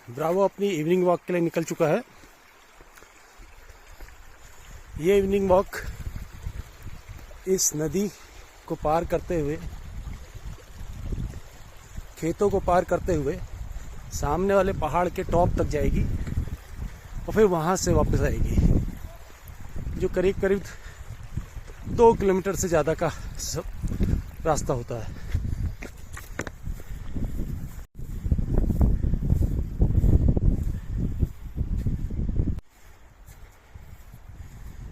Bravo अपनी evening walk के लिए निकल चुका है। ये इवनिंग वॉक इस नदी को पार करते हुए, खेतों को पार करते हुए सामने वाले पहाड़ के टॉप तक जाएगी और फिर वहाँ से वापस आएगी, जो करीब करीब 2 किलोमीटर से ज़्यादा का रास्ता होता है।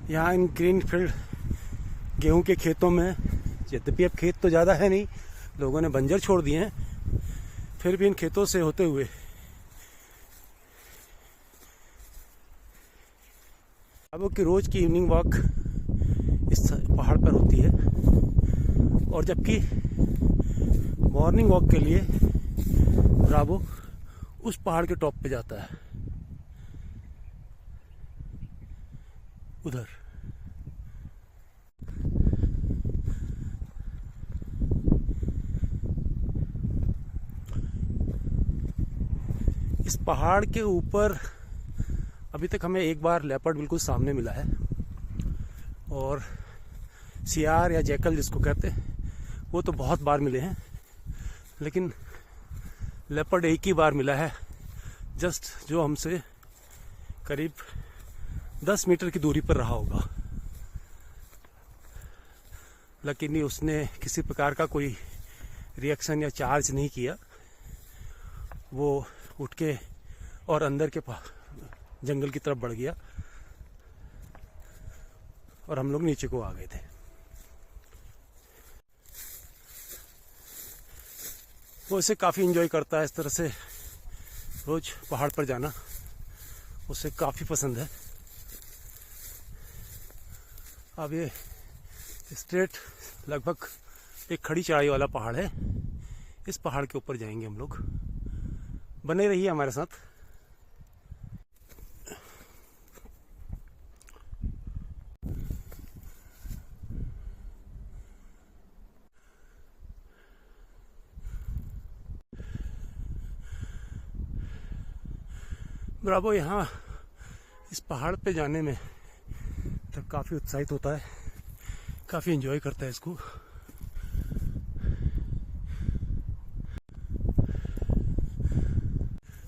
यहाँ इन ग्रीन फील्ड गेहूं के खेतों में, यद्यपि अब खेत तो ज़्यादा है नहीं, लोगों ने बंजर छोड़ दिए हैं, फिर भी इन खेतों से होते हुए अब की रोज की इवनिंग वॉक इस पहाड़ पर होती है, और जबकि मॉर्निंग वॉक के लिए ब्रावो उस पहाड़ के टॉप पे जाता है, उधर। इस पहाड़ के ऊपर अभी तक हमें एक बार लेपर्ड बिल्कुल सामने मिला है, और सियार या जैकल जिसको कहते हैं वो तो बहुत बार मिले हैं, लेकिन लेपर्ड एक ही बार मिला है, जस्ट जो हमसे करीब 10 मीटर की दूरी पर रहा होगा। लेकिन उसने किसी प्रकार का कोई रिएक्शन या चार्ज नहीं किया, वो उठ के और अंदर के जंगल की तरफ बढ़ गया और हम लोग नीचे को आ गए थे। वो इसे काफ़ी एंजॉय करता है, इस तरह से रोज पहाड़ पर जाना उसे काफ़ी पसंद है। अब ये स्ट्रेट लगभग एक खड़ी चढ़ाई वाला पहाड़ है, इस पहाड़ के ऊपर जाएंगे हम लोग। बने रहिए हमारे साथ। ब्रावो यहाँ इस पहाड़ पे जाने में तो काफ़ी उत्साहित होता है, काफ़ी एंजॉय करता है इसको।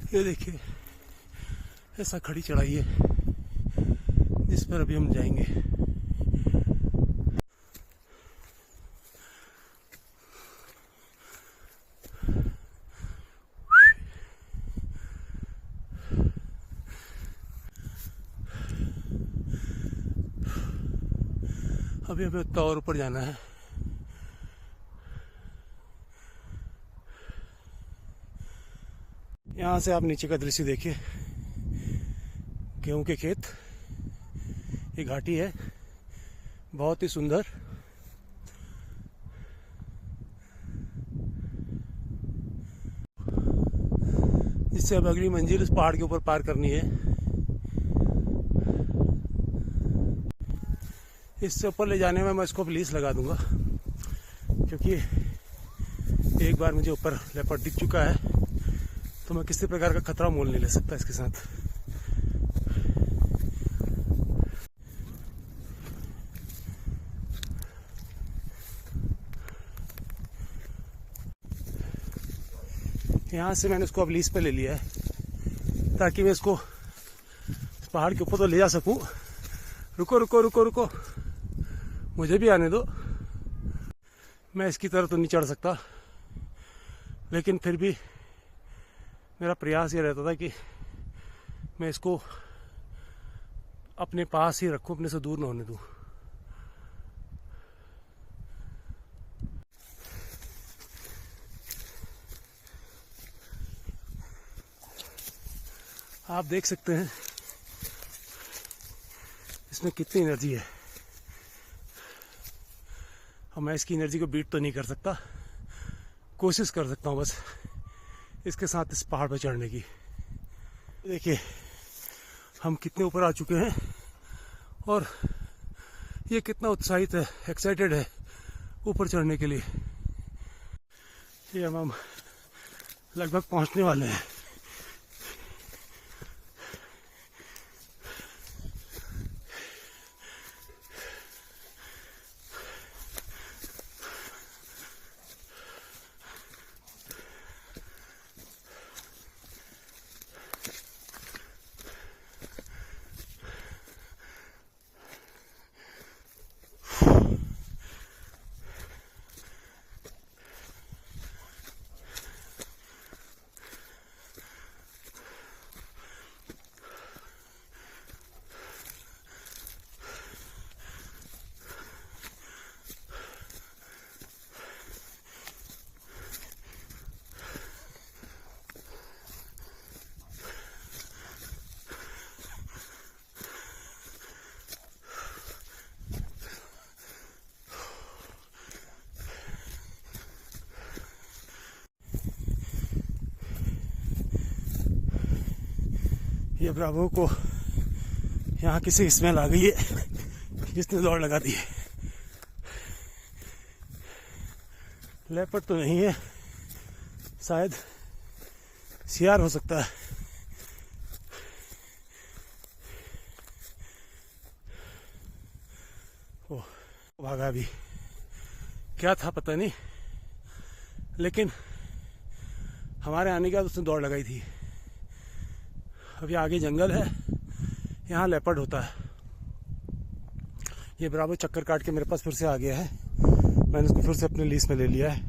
ये देखिए, ऐसा खड़ी चढ़ाई है जिस पर अभी हम जाएंगे। अभी हमें उतना और ऊपर जाना है। यहाँ से आप नीचे का दृश्य देखिए, गेहूं के खेत, ये घाटी है, बहुत ही सुंदर। इससे अब अगली मंजिल इस पहाड़ के ऊपर पार करनी है। इससे ऊपर ले जाने में मैं इसको पुलिस लगा दूंगा, क्योंकि एक बार मुझे ऊपर लेपर्ड दिख चुका है, तो मैं किसी प्रकार का खतरा मोल नहीं ले सकता इसके साथ। यहाँ से मैंने इसको अब लीज पे ले लिया है, ताकि मैं इसको पहाड़ के ऊपर तो ले जा सकूं। रुको रुको रुको रुको, मुझे भी आने दो। मैं इसकी तरफ तो नहीं चढ़ सकता, लेकिन फिर भी मेरा प्रयास ये रहता था कि मैं इसको अपने पास ही रखूं, अपने से दूर ना होने दूं। आप देख सकते हैं इसमें कितनी एनर्जी है, और मैं इसकी एनर्जी को बीट तो नहीं कर सकता, कोशिश कर सकता हूँ बस इसके साथ इस पहाड़ पर चढ़ने की। देखिए हम कितने ऊपर आ चुके हैं, और ये कितना उत्साहित है, एक्साइटेड है ऊपर चढ़ने के लिए। ये हम लगभग पहुंचने वाले हैं। ये ब्रावो को यहाँ किसी स्मेल आ गई है जिसने दौड़ लगा दी है। लेपर्ड तो नहीं है, शायद सियार हो सकता है। ओ भागा भी, क्या था पता नहीं, लेकिन हमारे आने के बाद उसने दौड़ लगाई थी। अभी आगे जंगल है, यहाँ लेपर्ड होता है। ये ब्रावो चक्कर काट के मेरे पास फिर से आ गया है, मैंने उसको फिर से अपने लीज में ले लिया है।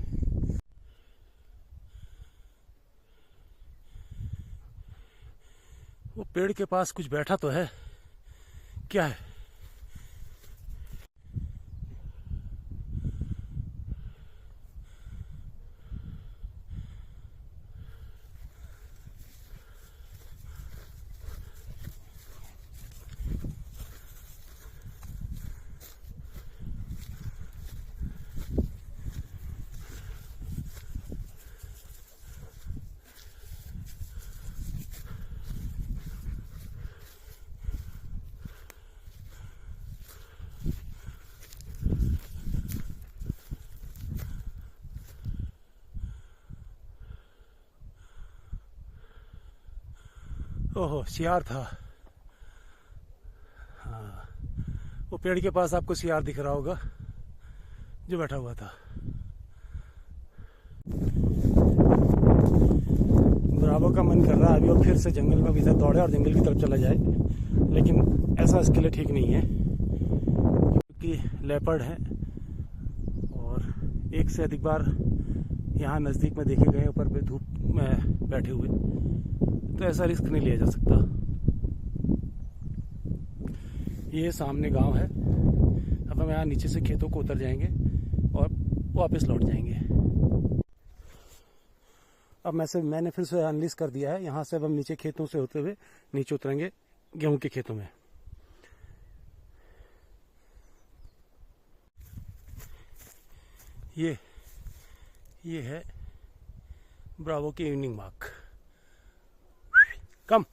वो पेड़ के पास कुछ बैठा तो है, क्या है? ओहो, सियार था। हाँ, वो पेड़ के पास आपको सियार दिख रहा होगा जो बैठा हुआ था। ब्रावो का मन कर रहा है अभी और फिर से जंगल में इधर दौड़े और जंगल की तरफ चला जाए, लेकिन ऐसा इसके लिए ठीक नहीं है क्योंकि लेपर्ड है और एक से अधिक बार यहाँ नज़दीक में देखे गए ऊपर पे धूप में बैठे हुए, तो ऐसा रिस्क नहीं लिया जा सकता। ये सामने गांव है। अब हम यहाँ नीचे से खेतों को उतर जाएंगे और वापस लौट जाएंगे। अब मैंने फिर से अनलिस्ट कर दिया है। यहाँ से अब हम नीचे खेतों से होते हुए नीचे उतरेंगे गेहूं के खेतों में। ये है ब्रावो की इवनिंग वॉक। कम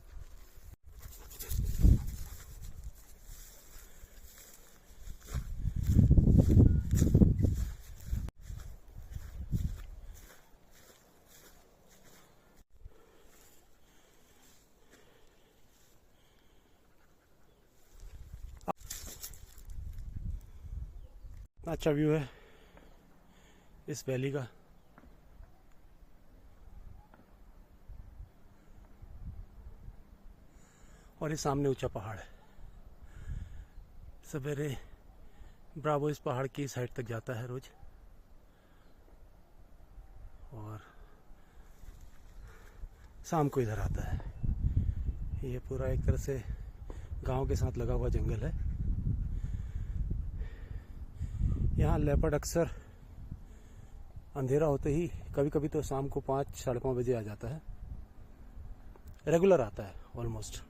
अच्छा व्यू है इस वैली का। और ये सामने ऊंचा पहाड़ है। सवेरे ब्रावो इस पहाड़ की साइड तक जाता है रोज, और शाम को इधर आता है। ये पूरा एक तरह से गांव के साथ लगा हुआ जंगल है। यहाँ लेपर्ड अक्सर अंधेरा होते ही, कभी कभी तो शाम को 5 साढ़े 5 बजे आ जाता है। रेगुलर आता है ऑलमोस्ट।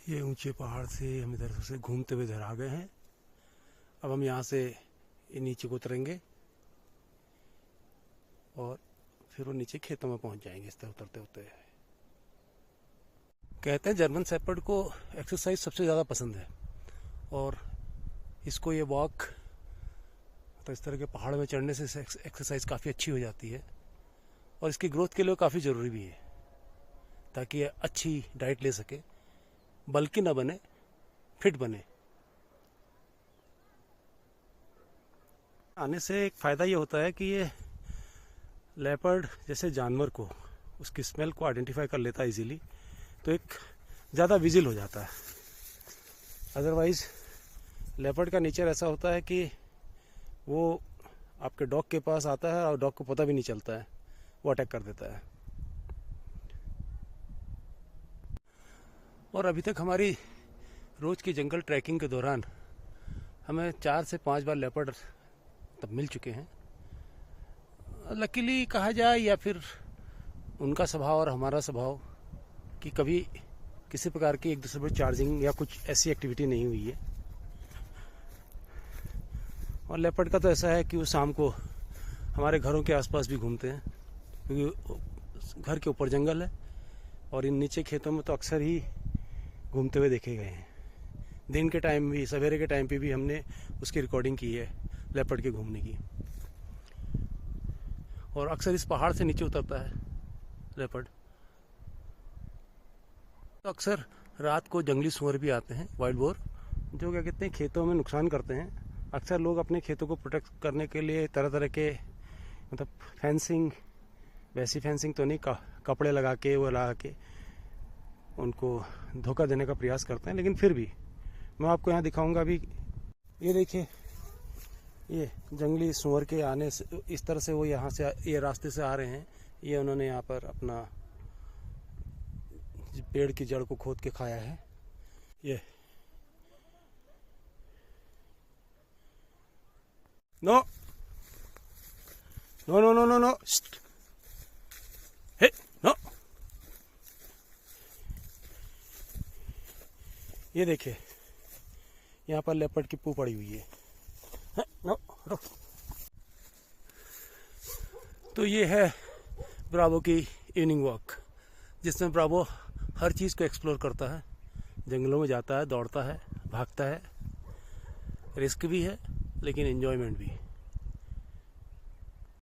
ये ऊंचे पहाड़ से हम इधर से घूमते हुए इधर आ गए हैं। अब हम यहाँ से नीचे को उतरेंगे और फिर वो नीचे खेतों में पहुंच जाएंगे इस तरह उतरते होते। कहते हैं जर्मन शेपर्ड को एक्सरसाइज सबसे ज़्यादा पसंद है, और इसको ये वॉक तो इस तरह के पहाड़ में चढ़ने से एक्सरसाइज काफ़ी अच्छी हो जाती है, और इसकी ग्रोथ के लिए काफ़ी ज़रूरी भी है, ताकि ये अच्छी डाइट ले सके, बल्कि ना बने, फिट बने। आने से एक फ़ायदा ये होता है कि ये लेपर्ड जैसे जानवर को उसकी स्मेल को आइडेंटिफाई कर लेता है इजीली, तो एक ज़्यादा विजिल हो जाता है। अदरवाइज़ लेपर्ड का नेचर ऐसा होता है कि वो आपके डॉग के पास आता है और डॉग को पता भी नहीं चलता है, वो अटैक कर देता है। और अभी तक हमारी रोज़ की जंगल ट्रैकिंग के दौरान हमें 4 से 5 बार लेपर्ड तब मिल चुके हैं। लकीली कहा जाए, या फिर उनका स्वभाव और हमारा स्वभाव कि कभी किसी प्रकार की एक दूसरे पर चार्जिंग या कुछ ऐसी एक्टिविटी नहीं हुई है। और लेपर्ड का तो ऐसा है कि वो शाम को हमारे घरों के आसपास भी घूमते हैं, क्योंकि घर के ऊपर जंगल है और इन नीचे खेतों में तो अक्सर ही घूमते हुए देखे गए हैं। दिन के टाइम भी, सवेरे के टाइम पे भी हमने उसकी रिकॉर्डिंग की है लेपर्ड के घूमने की। और अक्सर इस पहाड़ से नीचे उतरता है लेपर्ड। तो अक्सर रात को जंगली सुअर भी आते हैं, वाइल्ड बोर, जो क्या कहते हैं खेतों में नुकसान करते हैं। अक्सर लोग अपने खेतों को प्रोटेक्ट करने के लिए तरह तरह के मतलब फेंसिंग, वैसी फेंसिंग तो नहीं, कपड़े लगा के वो लगा के उनको धोखा देने का प्रयास करते हैं। लेकिन फिर भी मैं आपको यहाँ दिखाऊंगा। अभी ये देखिए, ये जंगली सुअर के आने से इस तरह से वो यहाँ से ये रास्ते से आ रहे हैं। ये उन्होंने यहाँ पर अपना पेड़ की जड़ को खोद के खाया है। ये no no no no no no, hey no. ये देखिए, यहाँ पर लेपर्ड की पू पड़ी हुई है। नो रुक। तो ये है ब्रावो की इवनिंग वॉक, जिसमें ब्रावो हर चीज़ को एक्सप्लोर करता है। जंगलों में जाता है, दौड़ता है, भागता है, रिस्क भी है लेकिन एंजॉयमेंट भी।